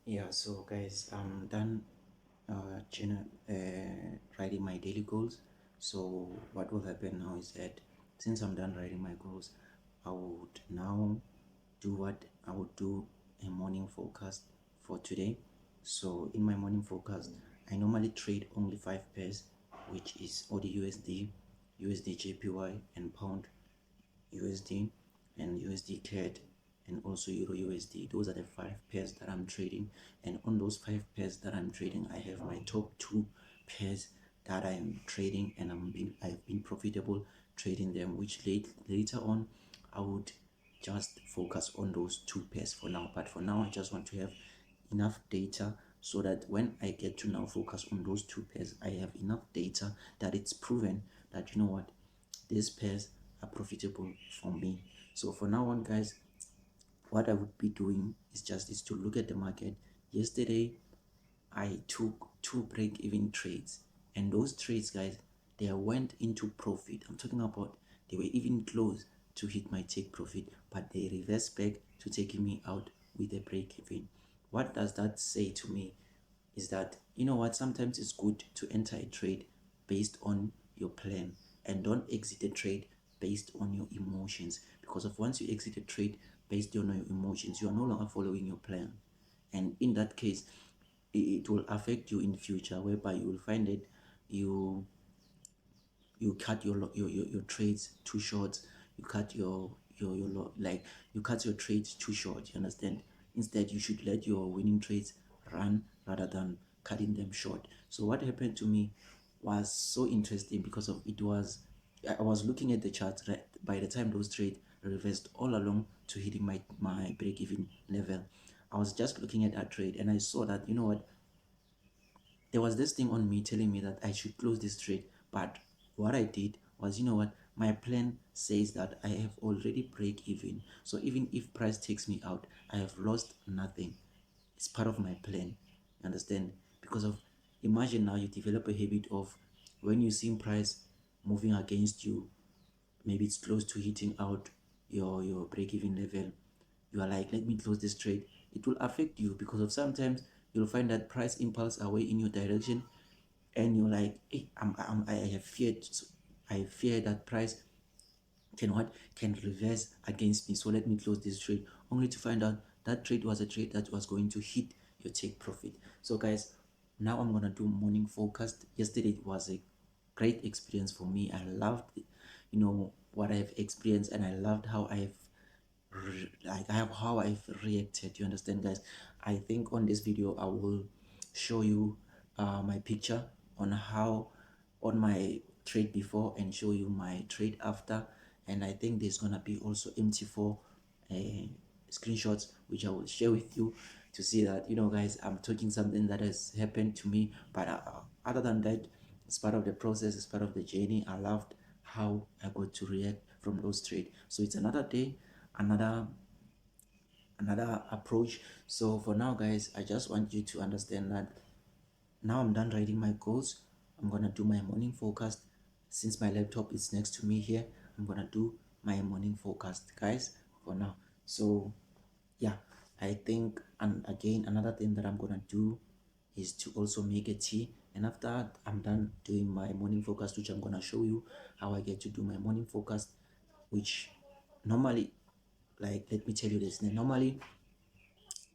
Yeah, so guys, I'm done writing my daily goals. So what will happen now is that since I'm done writing my goals, I would now do what I would do a morning forecast for today. So in my morning forecast, I normally trade only 5 pairs, which is OD USD, USD JPY, and Pound USD, and USD CAD, and also Euro USD. Those are the 5 pairs that I'm trading. And on those 5 pairs that I'm trading, I have my top 2 pairs that I am trading, and I've been profitable trading them, which later on I would just focus on those 2 pairs for now. But for now, I just want to have enough data so that when I get to now focus on those 2 pairs, I have enough data that it's proven that, you know what, these pairs are profitable for me. So for now on, guys, what I would be doing is to look at the market. Yesterday I took 2 break-even trades, and those trades, guys, they went into profit. I'm talking about they were even close to hit my take profit, but they reversed back to taking me out with a break-even. What does that say to me is that, you know what, sometimes it's good to enter a trade based on your plan, and don't exit a trade based on your emotions, because of once you exit a trade based on your emotions, you are no longer following your plan, and in that case it will affect you in future, whereby you will find that you you cut your trades too short. You cut like you cut your trades too short, you understand. Instead, you should let your winning trades run rather than cutting them short. So what happened to me was so interesting, because of it was I was looking at the chart, right? By the time those trades reversed all along to hitting my break-even level, I was just looking at that trade, and I saw that, you know what, there was this thing on me telling me that I should close this trade. But what I did was, you know what, my plan says that I have already break even. So even if price takes me out, I have lost nothing. It's part of my plan. You understand? Because of, imagine now you develop a habit of, when you see price moving against you, maybe it's close to hitting out your break-even level, you are like, let me close this trade. It will affect you, because of sometimes you'll find that price impulse away in your direction, and you're like, hey, I have feared, I fear that price can reverse against me, so let me close this trade, only to find out that trade was a trade that was going to hit your take profit. So guys, now I'm gonna do morning forecast. Yesterday it was a great experience for me. I loved what I've experienced, and I loved how like I have how I've reacted. You understand, guys? I think on this video I will show you my picture on how on my trade before, and show you my trade after. And I think there's gonna be also MT4 screenshots which I will share with you, to see that, you know, guys, I'm talking something that has happened to me. But other than that, it's part of the process, it's part of the journey. I loved how I got to react from those trades. So it's another day, another approach. So for now, guys, I just want you to understand that now I'm done writing my goals. I'm gonna do my morning forecast. Since my laptop is next to me here, I'm gonna do my morning forecast, guys, for now. So yeah, I think, and again, another thing that I'm gonna do is to also make a tea. And after I'm done doing my morning forecast, which I'm gonna show you how I get to do my morning forecast, which normally, like, let me tell you this, normally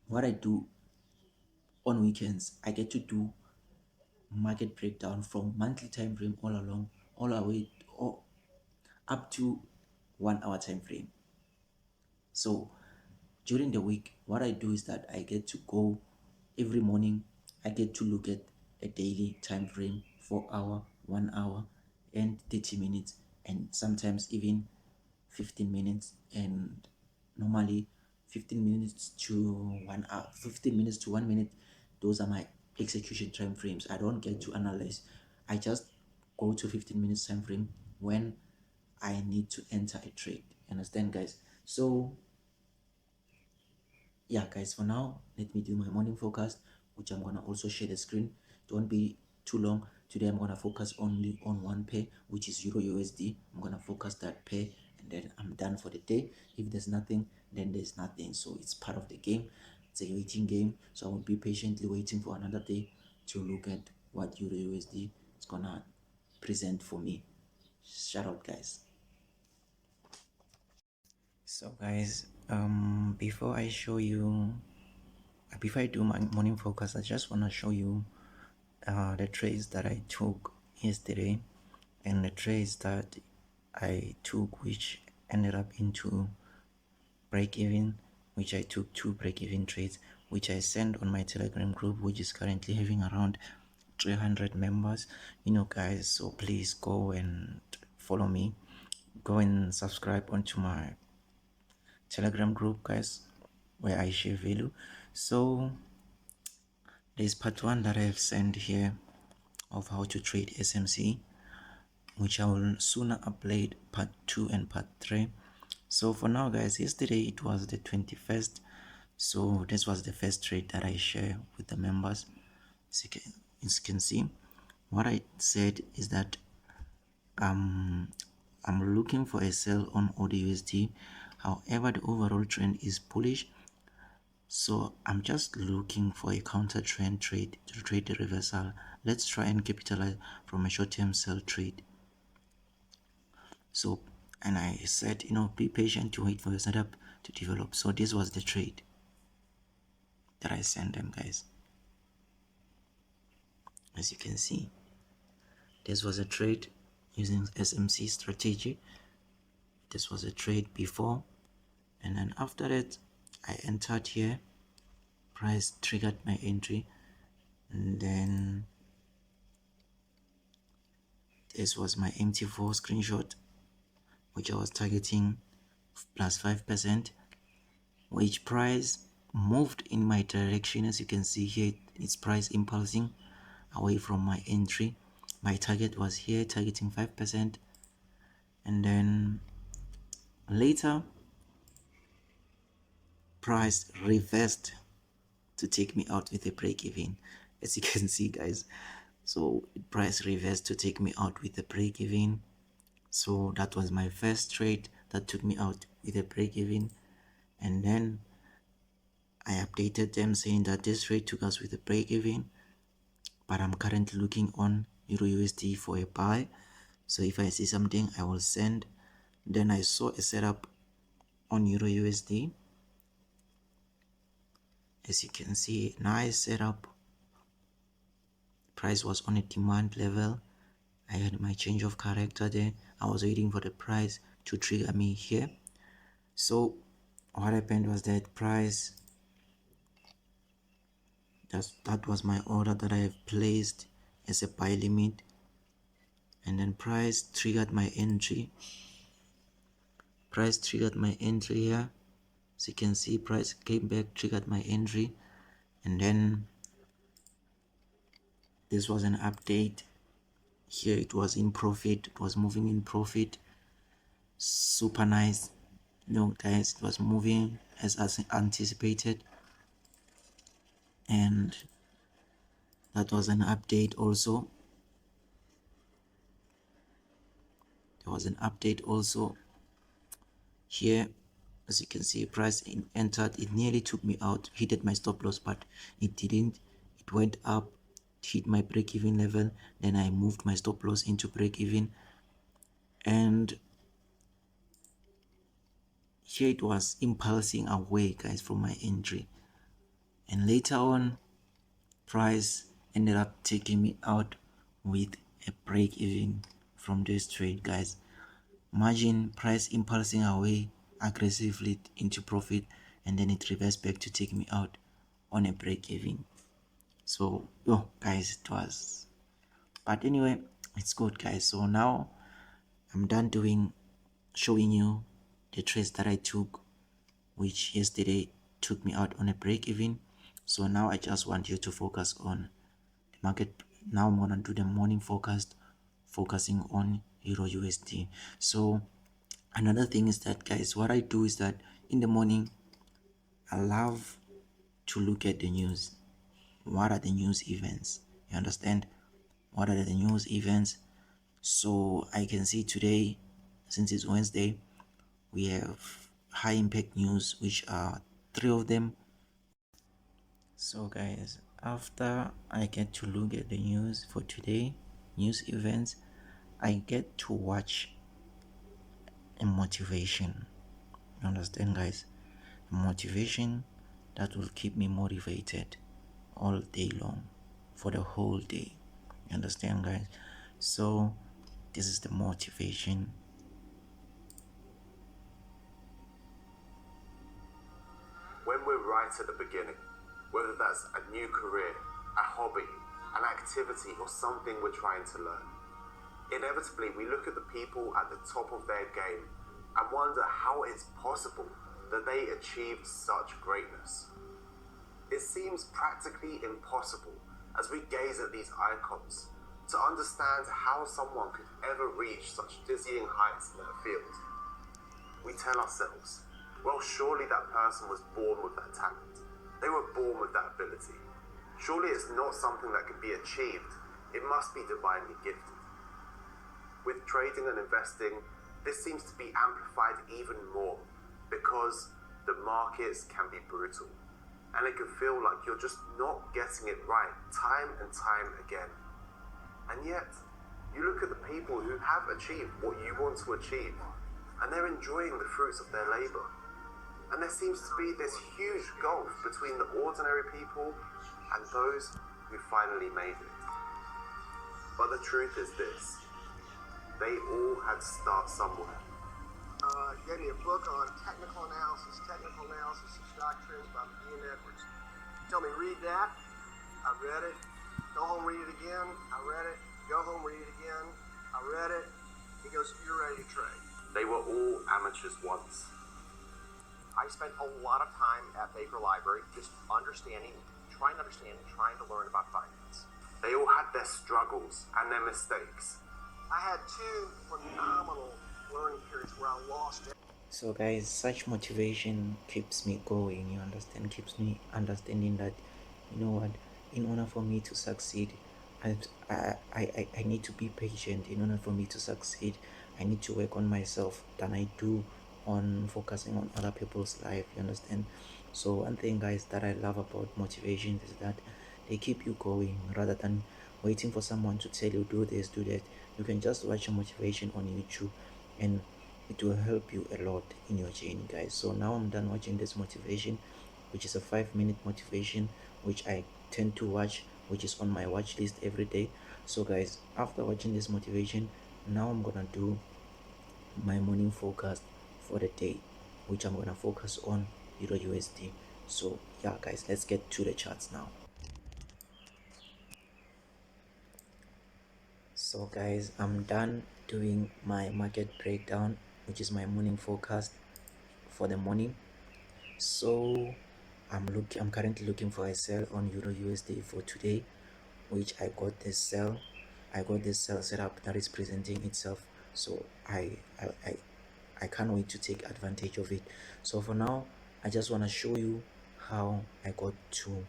what I do on weekends, I get to do market breakdown from monthly time frame all along, all the way, or up to 1 hour time frame. So during the week, what I do is that I get to go every morning. I get to look at a daily time frame, 4 hour, 1 hour, and 30 minutes, and sometimes even 15 minutes. And normally 15 minutes to 1 hour, 15 minutes to 1 minute, those are my execution time frames. I don't get to analyze, I just go to 15 minutes time frame when I need to enter a trade. Understand, guys? So yeah, guys, for now, let me do my morning forecast, which I'm gonna also share the screen. Don't be too long. Today I'm gonna focus only on one pair, which is Euro USD. I'm gonna focus that pair, and then I'm done for the day. If there's nothing, then there's nothing. So it's part of the game. it's a waiting game, so I will be patiently waiting for another day to look at what EURUSD is gonna present for me. Shout out, guys. So guys, before I do my morning focus, I just want to show you the trades that I took yesterday, and the trades that I took which ended up into break even, which I took 2 break-even trades, which I sent on my Telegram group, which is currently having around 300 members, guys. So please go and follow me, go and subscribe onto my Telegram group, guys, where I share value. So there's part 1 that I have sent here of how to trade SMC, which I will sooner upload part 2 and part 3. So for now, guys, yesterday it was the 21st, so this was the first trade that I share with the members. As you can see, what I said is that I'm looking for a sell on AUD. However, the overall trend is bullish, so I'm just looking for a counter trend trade to trade the reversal. Let's try and capitalize from a short-term sell trade. So, and I said, be patient to wait for the setup to develop. So this was the trade that I sent them, guys. As you can see, this was a trade using SMC strategy. This was a trade before, and then after that I entered here, price triggered my entry, and then this was my MT4 screenshot, which I was targeting plus 5%, which price moved in my direction. As you can see here, it's price impulsing away from my entry. My target was here, targeting 5%, and then later price reversed to take me out with a break even, as you can see, guys. So price reversed to take me out with a break even. So that was my first trade that took me out with a break even, and then I updated them saying that this trade took us with a break even, but I'm currently looking on EURUSD for a buy. So if I see something, I will send. Then I saw a setup on EURUSD. As you can see, nice setup. Price was on a demand level. I had my change of character there. I was waiting for the price to trigger me here. So what happened was that price, that was my order that I have placed as a buy limit, and then price triggered my entry. Price triggered my entry here. As you can see, price came back, triggered my entry, and then this was an update. Here it was in profit, it was moving in profit. Super nice. Guys, it was moving as anticipated, and that was an update also. There was an update also here. As you can see, price entered, it nearly took me out, hit my stop loss, but it didn't. It went up, hit my break-even level, then I moved my stop loss into break-even, and here it was impulsing away, guys, from my entry. And later on, price ended up taking me out with a break-even from this trade, guys. Margin, price impulsing away aggressively into profit, and then it reversed back to take me out on a break-even. So guys, it was, but anyway, it's good, guys. So now I'm done showing you the trades that I took, which yesterday took me out on a break-even. So now I just want you to focus on the market. Now I'm gonna do the morning forecast, focusing on EURUSD. So another thing is that, guys, what I do is that in the morning I love to look at the news. What are the news events? You understand? What are the news events? So I can see today, since it's Wednesday, we have high impact news, which are 3 of them. So guys, after I get to look at the news for today, news events, I get to watch a motivation. You understand guys? A motivation that will keep me motivated all day long, for the whole day. You understand guys? So this is the motivation. When we're right at the beginning, whether that's a new career, a hobby, an activity, or something we're trying to learn, inevitably we look at the people at the top of their game and wonder how it's possible that they achieved such greatness. It seems practically impossible as we gaze at these icons to understand how someone could ever reach such dizzying heights in their field. We tell ourselves, well, surely that person was born with that talent. They were born with that ability. Surely it's not something that can be achieved. It must be divinely gifted. With trading and investing, this seems to be amplified even more because the markets can be brutal and it can feel like you're just not getting it right time and time again. And yet, you look at the people who have achieved what you want to achieve and they're enjoying the fruits of their labor. And there seems to be this huge gulf between the ordinary people and those who finally made it. But the truth is this, they all had to start somewhere. Gave me a book on technical analysis of stock trends by Ian Edwards. Tell me, read that. I read it. Go home, read it again. I read it. Go home, read it again. I read it. He goes, you're ready to trade. They were all amateurs once. I spent a lot of time at Baker Library just trying to learn about finance. They all had their struggles and their mistakes. I had two phenomenal learning periods where I lost it. So guys, such motivation keeps me going, you understand, keeps me understanding that, you know what, in order for me to succeed, I need to be patient. In order for me to succeed, I need to work on myself than I do on focusing on other people's life, you understand. So one thing guys that I love about motivation is that they keep you going rather than waiting for someone to tell you do this, do that. You can just watch a motivation on YouTube and it will help you a lot in your journey guys. So now I'm done watching this motivation, which is a 5-minute motivation which I tend to watch, which is on my watch list every day. So guys, after watching this motivation, now I'm gonna do my morning forecast for the day, which I'm gonna focus on EURUSD. So yeah guys, let's get to the charts now. So guys, I'm done doing my market breakdown, which is my morning forecast for the morning. So I'm currently looking for a sell on EURUSD for today, which I got this sell set up that is presenting itself. So I can't wait to take advantage of it. So for now, I just want to show you how I got to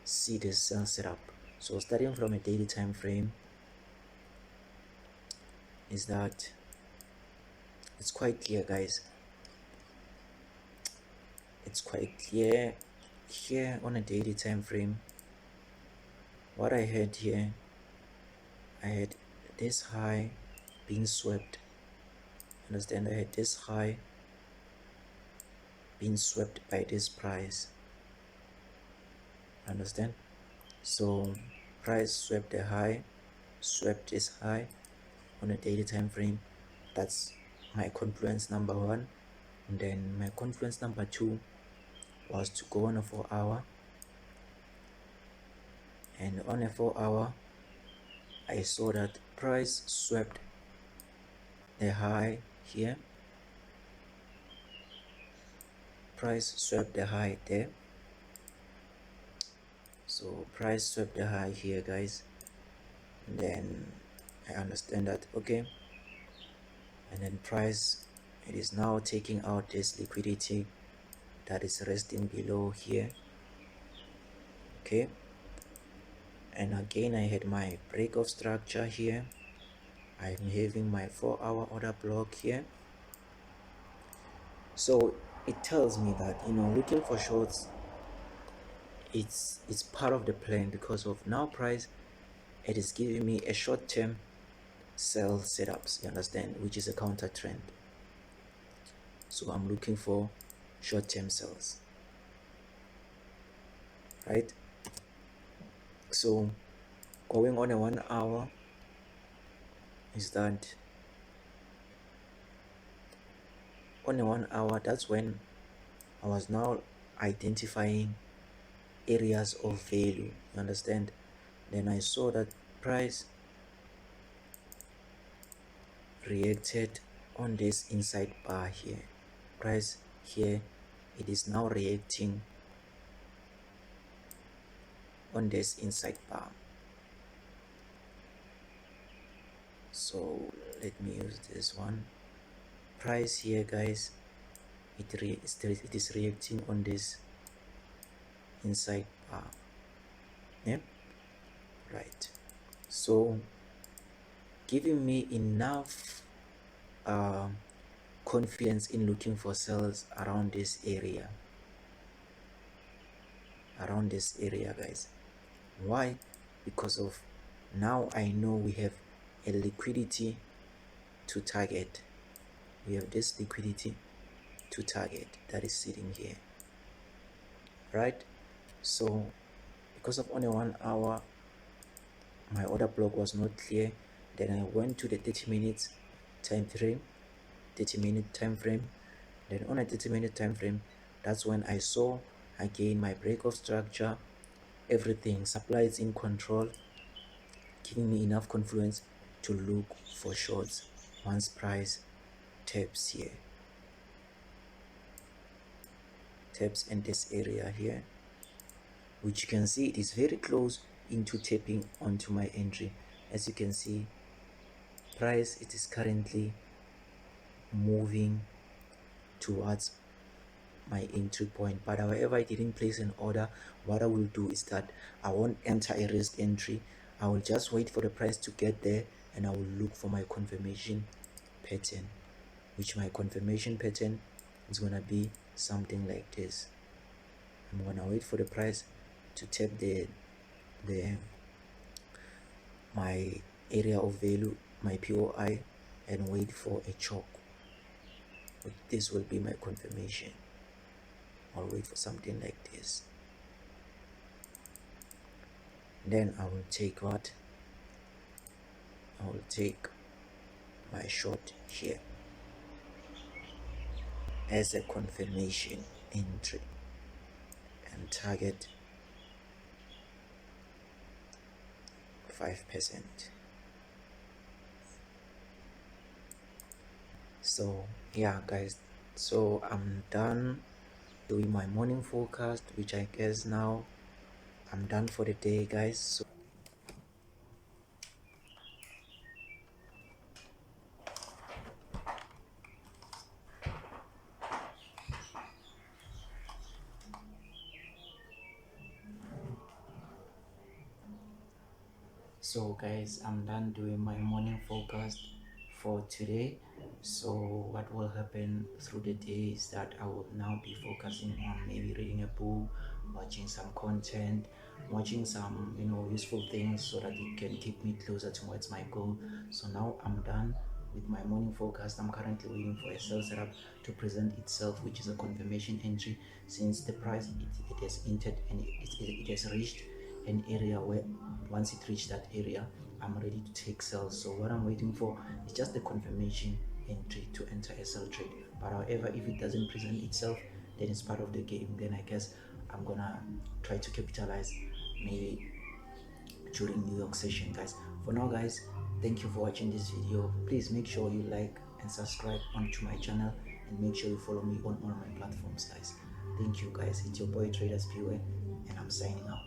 see this sell setup. So starting from a daily time frame, is that it's quite clear guys. It's quite clear here on a daily time frame. What I had here, I had this high being swept. Understand, I had this high being swept by this price. Understand? So price swept the high, swept this high on a daily time frame. That's my confluence number 1. And then my confluence number 2 was to go on a 4-hour, and on a 4-hour I saw that price swept the high here, price swept the high there. So price swept the high here guys, and then I understand that okay, and then price, it is now taking out this liquidity that is resting below here. Okay, and again I had my break of structure here. I'm having my 4-hour order block here. So it tells me that, you know, looking for shorts it's part of the plan, because of now price, it is giving me a short-term sell setups, you understand, which is a counter trend. So I'm looking for short-term sells, right? So going on a 1 hour is that on a 1 hour, that's when I was now identifying areas of value, you understand. Then I saw that price reacted on this inside bar here. Price here, it is now reacting on this inside bar. So let me use this one. Price here, guys, it is reacting on this inside bar. Yeah, right. So giving me enough confidence in looking for sales around this area, guys. Why? Because of now I know we have a liquidity to target. We have this liquidity to target that is sitting here, right? So because of only 1 hour, my order block was not clear. Then I went to the 30 minutes time frame, 30-minute time frame. Then on a 30-minute time frame, that's when I saw again my break of structure, everything, supply is in control, giving me enough confluence to look for shorts once price taps here, taps in this area here, which you can see it is very close into tapping onto my entry. As you can see, price, it is currently moving towards my entry point, but however I didn't place an order, what I will do is that I won't enter a risk entry. I will just wait for the price to get there, and I will look for my confirmation pattern, which my confirmation pattern is gonna be something like this. I'm gonna wait for the price to tap the my area of value, my POI, and wait for a choke. This will be my confirmation. I'll wait for something like this. Then I will take what? I will take my short here as a confirmation entry and target 5%. So yeah, guys, so I'm done doing my morning forecast, which I guess now I'm done for the day, guys. So guys, I'm done doing my morning forecast for today. So what will happen through the day is that I will now be focusing on maybe reading a book, watching some content, watching some useful things, so that it can keep me closer towards my goal. So now I'm done with my morning forecast. I'm currently waiting for a sell setup to present itself, which is a confirmation entry, since the price it has entered and it has reached an area where once it reached that area, I'm ready to take sales. So what I'm waiting for is just the confirmation entry to enter a sell trade. But however, if it doesn't present itself, then it's part of the game. Then I guess I'm gonna try to capitalize maybe during New York session, guys. For now, guys, thank you for watching this video. Please make sure you like and subscribe onto my channel, and make sure you follow me on all my platforms, guys. Thank you, guys. It's your boy Traders POA, and I'm signing out.